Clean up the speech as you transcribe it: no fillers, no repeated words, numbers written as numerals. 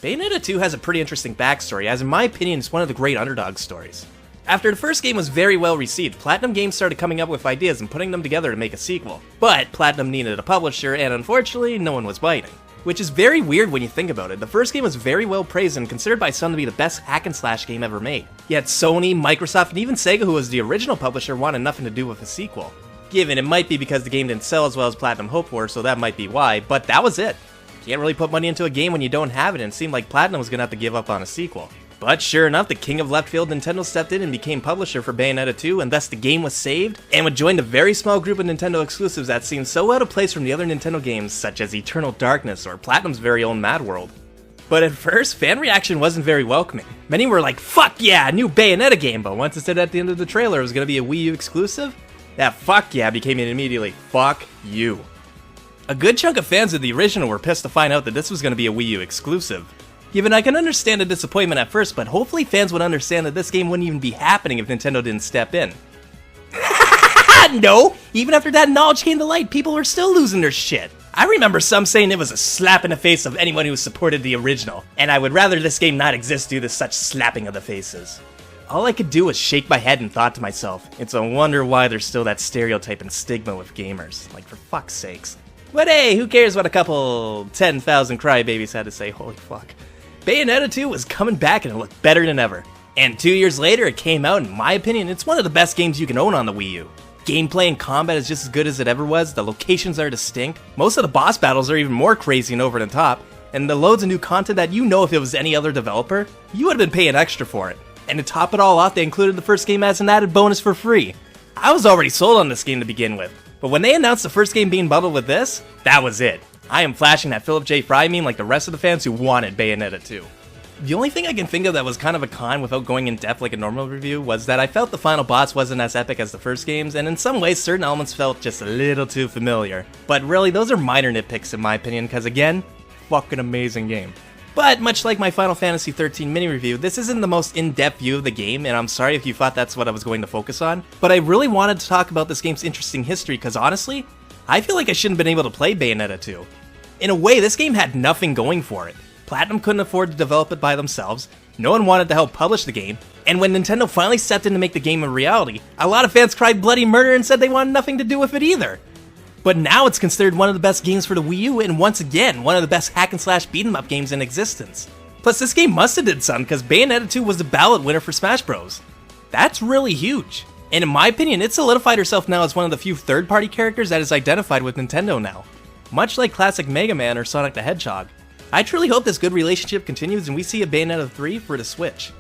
Bayonetta 2 has a pretty interesting backstory, as in my opinion it's one of the great underdog stories. After the first game was very well received, Platinum Games started coming up with ideas and putting them together to make a sequel. But Platinum needed a publisher, and unfortunately, no one was biting. Which is very weird when you think about it. The first game was very well praised and considered by some to be the best hack-and-slash game ever made. Yet Sony, Microsoft, and even Sega, who was the original publisher, wanted nothing to do with a sequel. Given it might be because the game didn't sell as well as Platinum hoped for, so that might be why, but that was it. You can't really put money into a game when you don't have it, and it seemed like Platinum was gonna have to give up on a sequel. But sure enough, the king of left field, Nintendo, stepped in and became publisher for Bayonetta 2, and thus the game was saved, and would join the very small group of Nintendo exclusives that seemed so out of place from the other Nintendo games, such as Eternal Darkness or Platinum's very own Mad World. But at first, fan reaction wasn't very welcoming. Many were like, fuck yeah, a new Bayonetta game, but once it said at the end of the trailer it was gonna be a Wii U exclusive, that fuck yeah became an immediately fuck you. A good chunk of fans of the original were pissed to find out that this was gonna be a Wii U exclusive. Given I can understand the disappointment at first, but hopefully fans would understand that this game wouldn't even be happening if Nintendo didn't step in. No! Even after that knowledge came to light, people were still losing their shit. I remember some saying it was a slap in the face of anyone who supported the original, and I would rather this game not exist due to such slapping of the faces. All I could do was shake my head and thought to myself, it's a wonder why there's still that stereotype and stigma with gamers. Like, for fuck's sakes. But hey, who cares what a couple 10,000 crybabies had to say, holy fuck. Bayonetta 2 was coming back and it looked better than ever. And 2 years later it came out, and in my opinion, it's one of the best games you can own on the Wii U. Gameplay and combat is just as good as it ever was, the locations are distinct, most of the boss battles are even more crazy and over the top, and the loads of new content that you know if it was any other developer, you would have been paying extra for it. And to top it all off, they included the first game as an added bonus for free. I was already sold on this game to begin with, but when they announced the first game being bundled with this, that was it. I am flashing that Philip J. Fry meme like the rest of the fans who wanted Bayonetta 2. The only thing I can think of that was kind of a con without going in depth like a normal review was that I felt the final boss wasn't as epic as the first games, and in some ways certain elements felt just a little too familiar. But really, those are minor nitpicks in my opinion, because again, fucking amazing game. But much like my Final Fantasy XIII mini review, this isn't the most in-depth view of the game, and I'm sorry if you thought that's what I was going to focus on, but I really wanted to talk about this game's interesting history because honestly, I feel like I shouldn't have been able to play Bayonetta 2. In a way, this game had nothing going for it. Platinum couldn't afford to develop it by themselves, no one wanted to help publish the game, and when Nintendo finally stepped in to make the game a reality, a lot of fans cried bloody murder and said they wanted nothing to do with it either. But now it's considered one of the best games for the Wii U, and once again, one of the best hack-and-slash beat-em-up games in existence. Plus, this game must have did something, because Bayonetta 2 was the ballot winner for Smash Bros. That's really huge. And in my opinion, it solidified herself now as one of the few third-party characters that is identified with Nintendo now. Much like classic Mega Man or Sonic the Hedgehog. I truly hope this good relationship continues and we see a Bayonetta 3 for the Switch.